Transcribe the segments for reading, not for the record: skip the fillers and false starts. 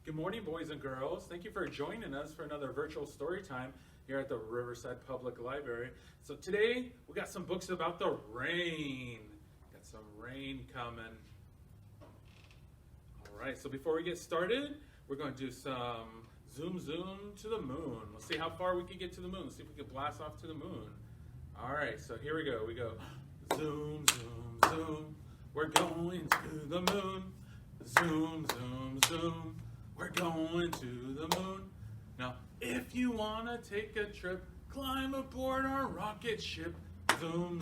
Good morning, boys and girls. Thank you for joining us for another virtual story time here at the Riverside Public Library. So today we got some books about the rain. Got some rain coming. All right, so before we get started, we're going to do some zoom to the moon. Let's see how far we can get to the moon. Let's see if we can blast off to the moon. All right, so here we go. We go zoom. We're going to the moon. Zoom. We're going to the moon. Now, if you want to take a trip, climb aboard our rocket ship. Zoom.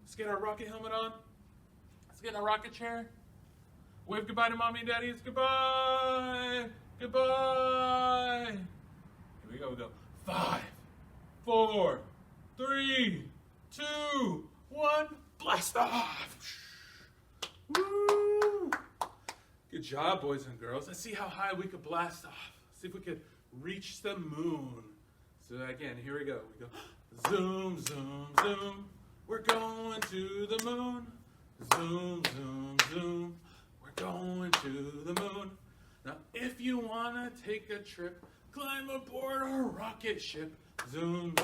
Let's get our rocket helmet on. Let's get in our rocket chair. Wave goodbye to mommy and daddies. Goodbye. Here we go. 5, 4, 3, 2, 1. Blast off. Woo! Good job, boys and girls. Let's see how high we could blast off. See if we could reach the moon. So again, here we go. We go zoom. We're going to the moon. Zoom. We're going to the moon. Now, if you want to take a trip, climb aboard our rocket ship. Zoom.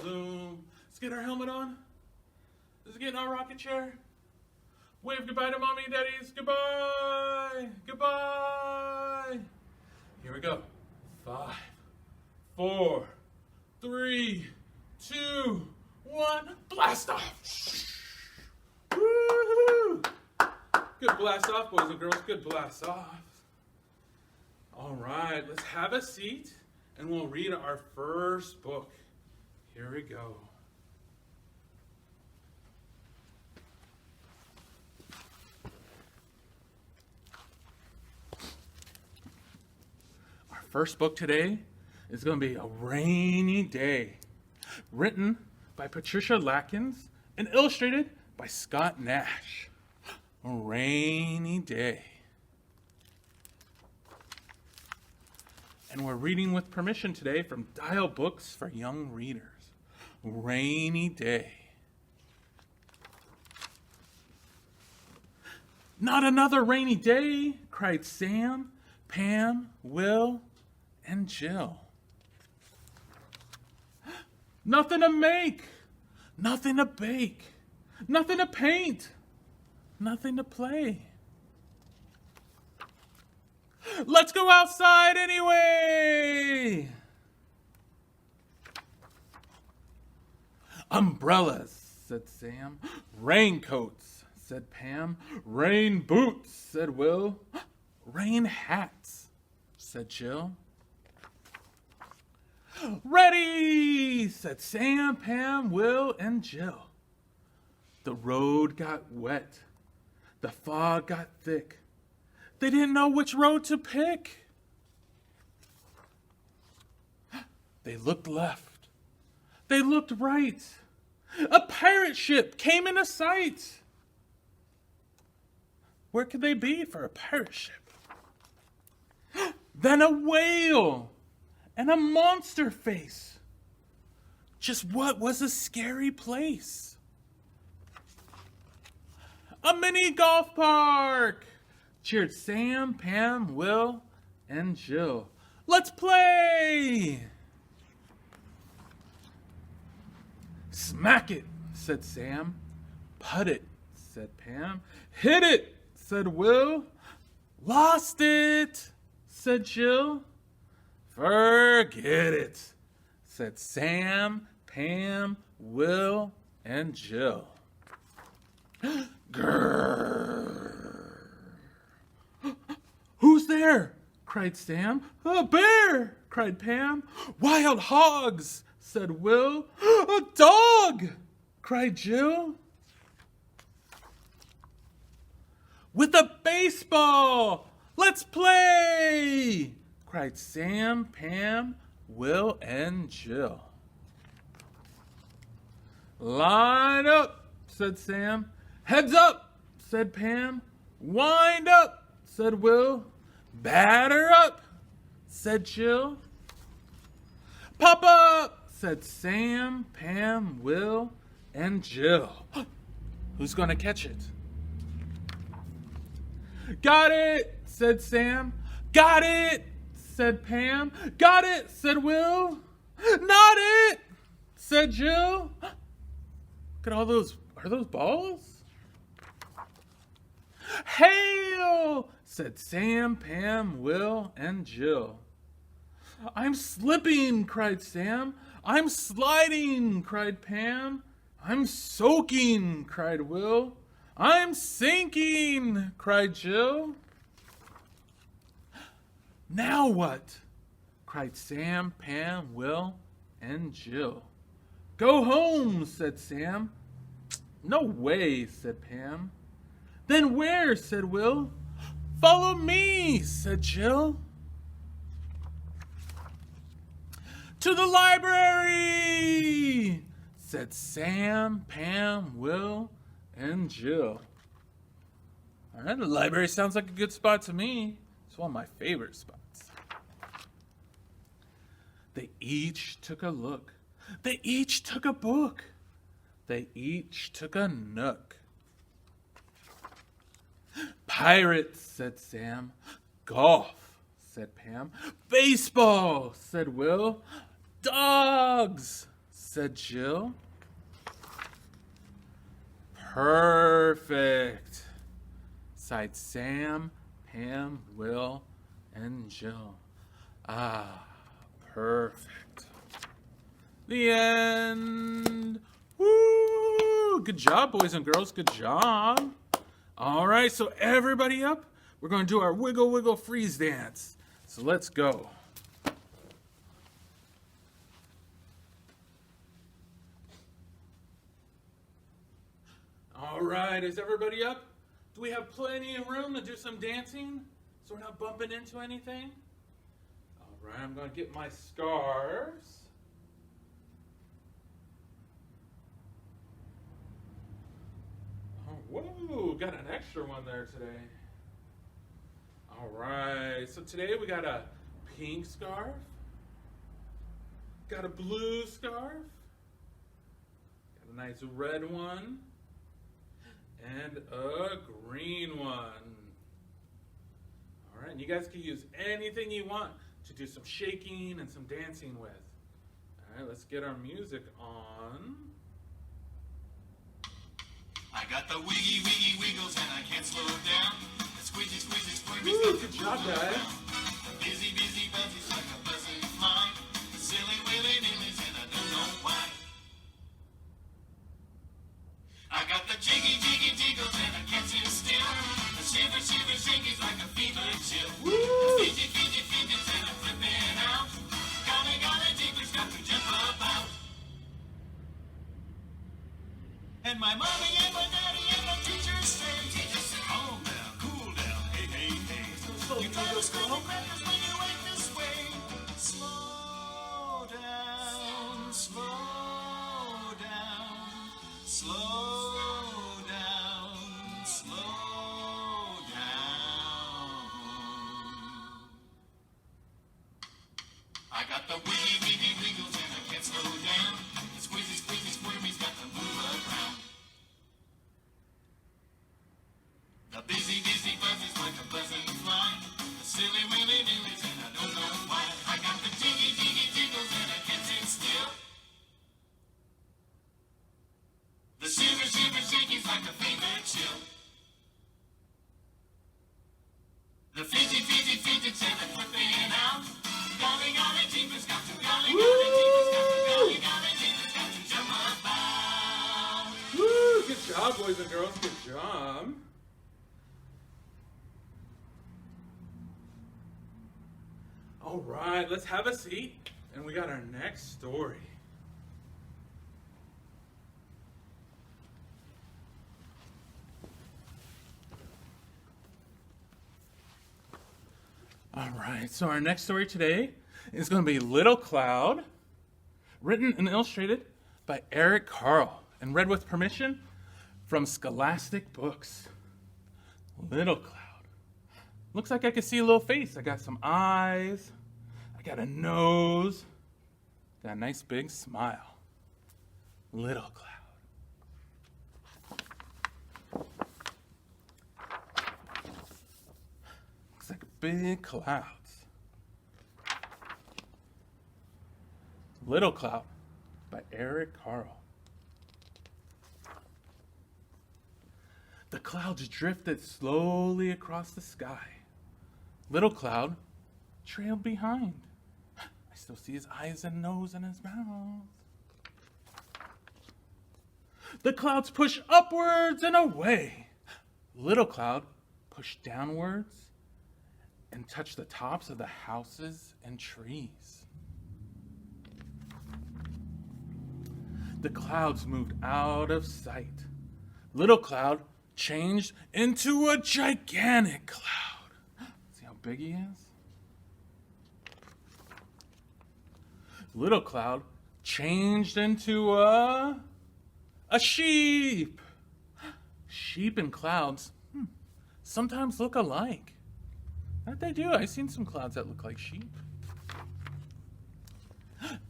Let's get our helmet on. Let's get in our rocket chair. Wave goodbye to mommy and daddies. Goodbye. Here we go. 5, 4, 3, 2, 1. Blast off. Woo-hoo. Good blast off, boys and girls. Good blast off. All right, let's have a seat and we'll read our first book. Here we go. First book today is going to be A Rainy Day, written by Patricia Lakins and illustrated by Scott Nash. A Rainy Day. And we're reading with permission today from Dial Books for Young Readers. Rainy Day. Not another rainy day, cried Sam, Pam, Will, and Jill. Nothing to make, nothing to bake, nothing to paint, nothing to play. Let's go outside anyway. Umbrellas, said Sam. Raincoats, said Pam. Rain boots, said Will. Rain hats, said Jill. Ready, said Sam, Pam, Will, and Jill. The road got wet. The fog got thick. They didn't know which road to pick. They looked left. They looked right. A pirate ship came into sight. Where could they be for a pirate ship? Then a whale and a monster face. Just what was a scary place? A mini golf park, cheered Sam, Pam, Will, and Jill. Let's play! Smack it, said Sam. Putt it, said Pam. Hit it, said Will. Lost it, said Jill. Forget it, said Sam, Pam, Will, and Jill. Grrr. Who's there? Cried Sam. A bear, cried Pam. Wild hogs, said Will. A dog, cried Jill. With a baseball, let's play, cried Sam, Pam, Will, and Jill. Line up, said Sam. Heads up, said Pam. Wind up, said Will. Batter up, said Jill. Pop up, said Sam, Pam, Will, and Jill. Who's going to catch it? Got it, said Sam. Got it, said Pam. Got it, said Will. Not it, said Jill. Look at all those. Are those balls? Hail, said Sam, Pam, Will, and Jill. I'm slipping, cried Sam. I'm sliding, cried Pam. I'm soaking, cried Will. I'm sinking, cried Jill. Now what? Cried Sam, Pam, Will, and Jill. Go home, said Sam. No way, said Pam. Then where, said Will. Follow me, said Jill. To the library, said Sam, Pam, Will, and Jill. All right, the library sounds like a good spot to me. It's one of my favorite spots. They each took a look. They each took a book. They each took a nook. Pirates, said Sam. Golf, said Pam. Baseball, said Will. Dogs, said Jill. Perfect, sighed Sam, Pam, Will, and Jill. Ah, perfect. The end. Woo! Good job, boys and girls. Good job. All right, so everybody up. We're going to do our wiggle, wiggle, freeze dance. So let's go. All right, is everybody up? Do we have plenty of room to do some dancing so we're not bumping into anything? All right, I'm going to get my scarves. Oh, whoa, got an extra one there today. All right, so today we got a pink scarf, got a blue scarf, got a nice red one, and a green one. All right, and you guys can use anything you want to do some shaking and some dancing with. All right, let's get our music on. I got the wiggy, wiggy, wiggles and I can't slow down. The squeezy, squeezy, squirmy, Good job, guys. busy, busy, buzzies like a buzzing fly. Silly, willy, nillies and I don't know why. I got the jiggy, jiggy, jiggles and I can't sit still. The shiver, shiver, shakies like a fever chill. The fidget, fidget, fidgets and I'm flipping out. Golly, golly, jiggers got to jump about. And my mommy and my daddy and my teachers say, calm down, cool down, hey, hey, hey. You try to scream the crackers when you act this way. Slow down, slow down, slow down, slow down. I got the wiggy, wiggy, wiggles and I can't slow down. The squeezy, squeezy, squirmies got to move around. The busy, busy buzzies like a buzzing fly. The silly, willy, nillies and I don't know why. I got the jiggy, jiggy, jiggles and I can't sit still. The shiver, shiver, shakies like a fever chill. The fidget, fidget, fidgets and I'm flipping out. Golly, golly, jeepers got to, golly, golly, jeepers got to, golly, golly, jeepers got to jump about. Woo! Good job, boys and girls. Good job. All right, let's have a seat. And we got our next story. All right, so our next story today is going to be Little Cloud, written and illustrated by Eric Carle, and read with permission from Scholastic Books. Little Cloud. Looks like I can see a little face. I got some eyes. I got a nose. Got a nice big smile. Little Cloud. Big Clouds. Little Cloud by Eric Carle. The clouds drifted slowly across the sky. Little Cloud trailed behind. I still see his eyes and nose and his mouth. The clouds pushed upwards and away. Little Cloud pushed downwards and touched the tops of the houses and trees. The clouds moved out of sight. Little Cloud changed into a gigantic cloud. See how big he is? Little Cloud changed into a sheep. Sheep and clouds sometimes look alike. That they do. I've seen some clouds that look like sheep.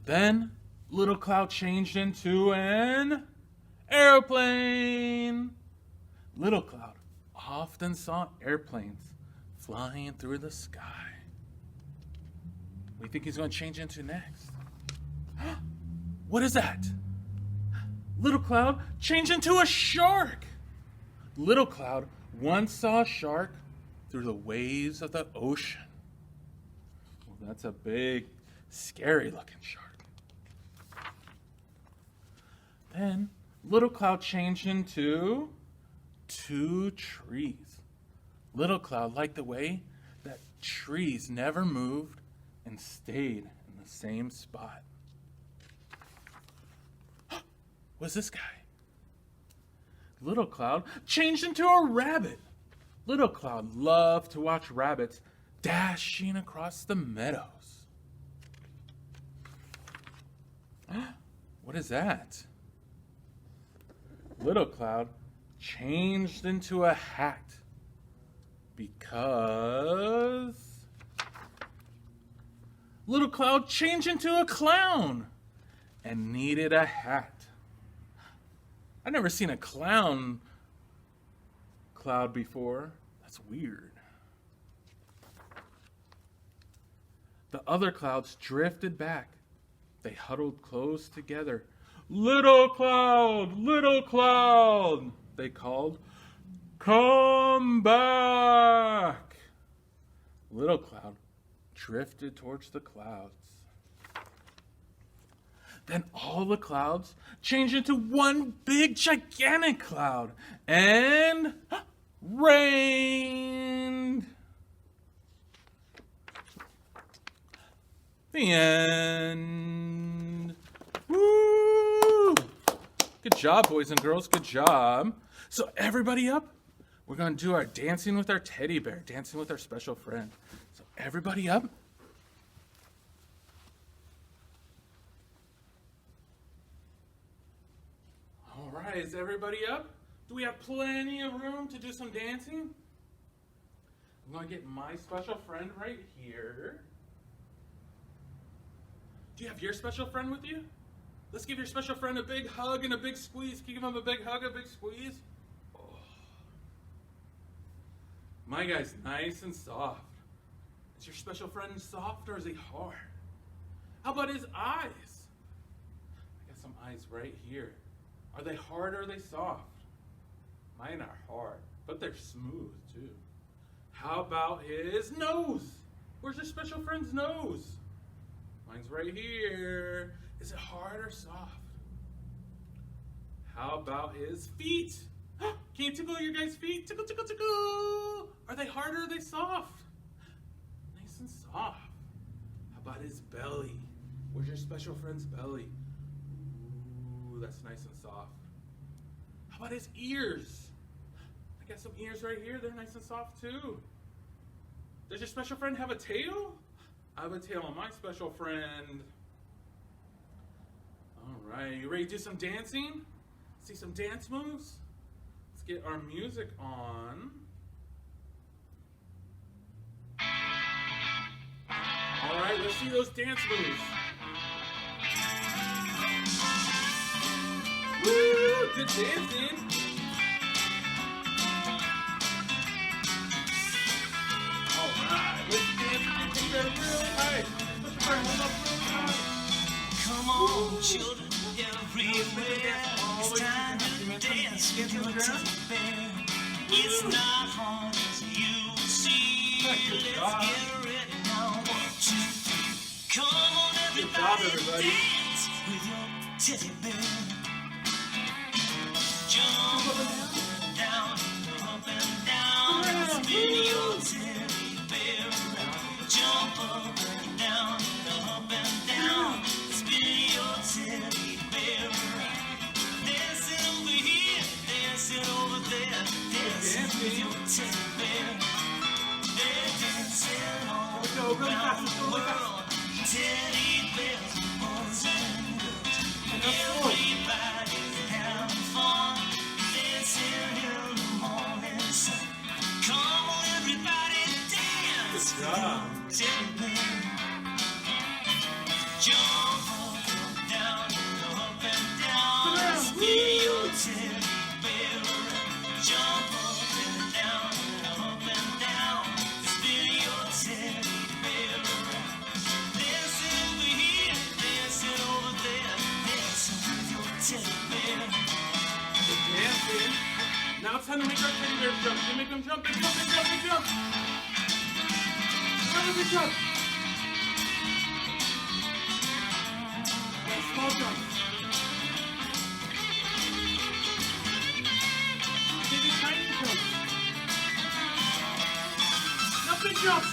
Then Little Cloud changed into an airplane. Little Cloud often saw airplanes flying through the sky. What do you think he's going to change into next? What is that? Little Cloud changed into a shark. Little Cloud once saw a shark through the waves of the ocean. Well, that's a big, scary looking shark. Then Little Cloud changed into 2 trees. Little Cloud liked the way that trees never moved and stayed in the same spot. What's this guy? Little Cloud changed into a rabbit. Little Cloud loved to watch rabbits dashing across the meadows. What is that? Little Cloud changed into a hat because Little Cloud changed into a clown and needed a hat. I've never seen a clown cloud before. That's weird. The other clouds drifted back. They huddled close together. Little Cloud, they called. Come back. Little Cloud drifted towards the clouds. Then all the clouds changed into one big, gigantic cloud and rained. The end. Woo! Good job, boys and girls. Good job. So everybody up. We're going to do our dancing with our teddy bear, dancing with our special friend. So everybody up. All right, is everybody up? Do we have plenty of room to do some dancing? I'm going to get my special friend right here. Do you have your special friend with you? Let's give your special friend a big hug and a big squeeze. Can you give him a big hug, a big squeeze? Oh. My guy's nice and soft. Is your special friend soft or is he hard? How about his eyes? I got some eyes right here. Are they hard or are they soft? Mine are hard, but they're smooth too. How about his nose? Where's your special friend's nose? Mine's right here. Is it hard or soft? How about his feet? Can you tickle your guys' feet? Tickle, tickle, tickle. Are they hard or are they soft? Nice and soft. How about his belly? Where's your special friend's belly? Ooh, that's nice and soft. How about his ears? I got some ears right here. They're nice and soft too. Does your special friend have a tail? I have a tail on my special friend. All right, you ready to do some dancing? See some dance moves? Let's get our music on. All right, let's see those dance moves. Woo, good dancing. All right. on, children everywhere. It's time to dance with your teddy bear. It's not hard as you see. Let's get ready now. 1, 2, 3. Come on, everybody. Dance with your teddy bear. Jump up and down, up and down. Spin your teddy bear around. Jump up and down, up and down. Spin your teddy bear around. Dancing over here, dancing over there. Dancing with your teddy bear. They're dancing all around the world. Teddy bears, boys and girls. Everybody's having fun. Dancing in the morning sun. Come on, everybody, dance. Good job. Teddy bear. Jump up and down, up and down. Spin your teddy bear around. Jump up and down, up and down. Spin your teddy bear around. Dancing over here, dancing over there. Dancing with your teddy bear. Dancing. Now it's time to make our teddy bears jump. We make them jump, they jump, they jump, they jump. How does it jump? Small jump. Maybe tiny jump. Now big jump.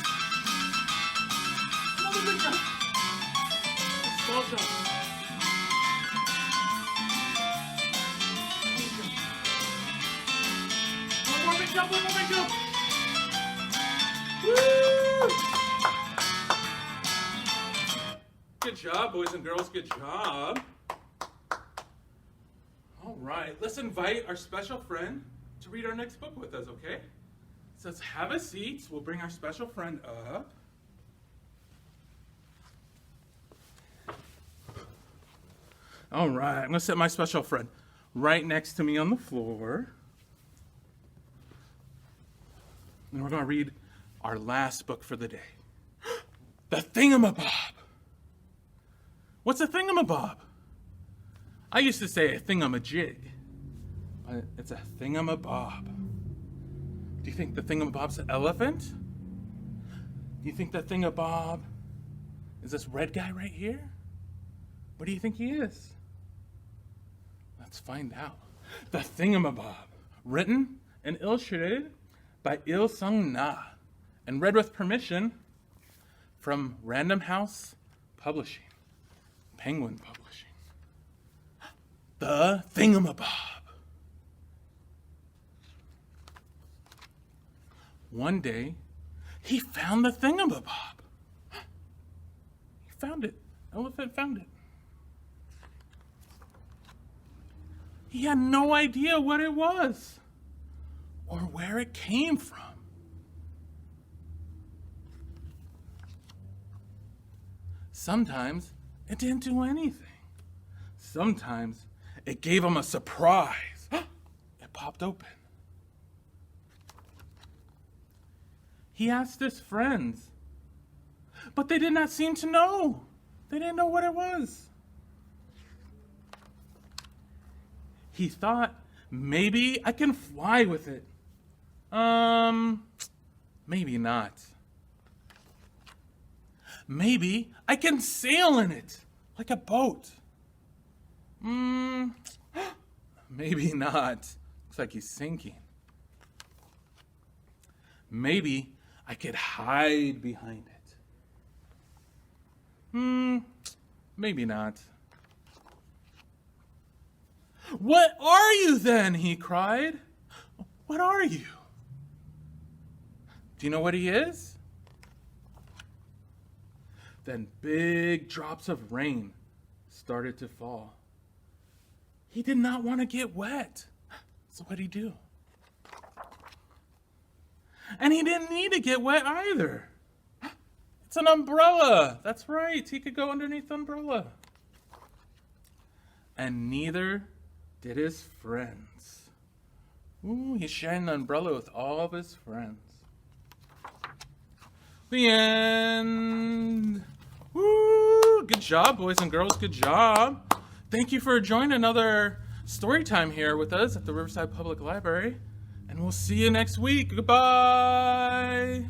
Another big jump. Small jump. One more big jump, one more big jump. Woo! Good job, boys and girls. Good job. All right, let's invite our special friend to read our next book with us, okay? So let's have a seat. We'll bring our special friend up. All right, I'm going to set my special friend right next to me on the floor. And we're going to read our last book for the day. The Thingamabob. What's a thingamabob? I used to say a thingamajig, but it's a thingamabob. Do you think the thingamabob's an elephant? Do you think the thingabob is this red guy right here? What do you think he is? Let's find out. The Thingamabob, written and illustrated by Il Sung Na, and read with permission from Random House Publishing. Penguin Publishing. The Thingamabob. One day, he found the Thingamabob. He found it. Elephant found it. He had no idea what it was or where it came from. Sometimes it didn't do anything. Sometimes it gave him a surprise. It popped open. He asked his friends, but they did not seem to know. They didn't know what it was. He thought, maybe I can fly with it. Maybe not. Maybe I can sail in it, like a boat. Maybe not. Looks like he's sinking. Maybe I could hide behind it. Maybe not. What are you then? He cried. What are you? Do you know what he is? Then big drops of rain started to fall. He did not want to get wet. So what'd he do? And he didn't need to get wet either. It's an umbrella. That's right. He could go underneath the umbrella. And neither did his friends. Ooh, he's sharing the umbrella with all of his friends. The end. Woo! good job, boys and girls. Good job. Thank you for joining another story time here with us at the Riverside Public Library. And we'll see you next week. Goodbye.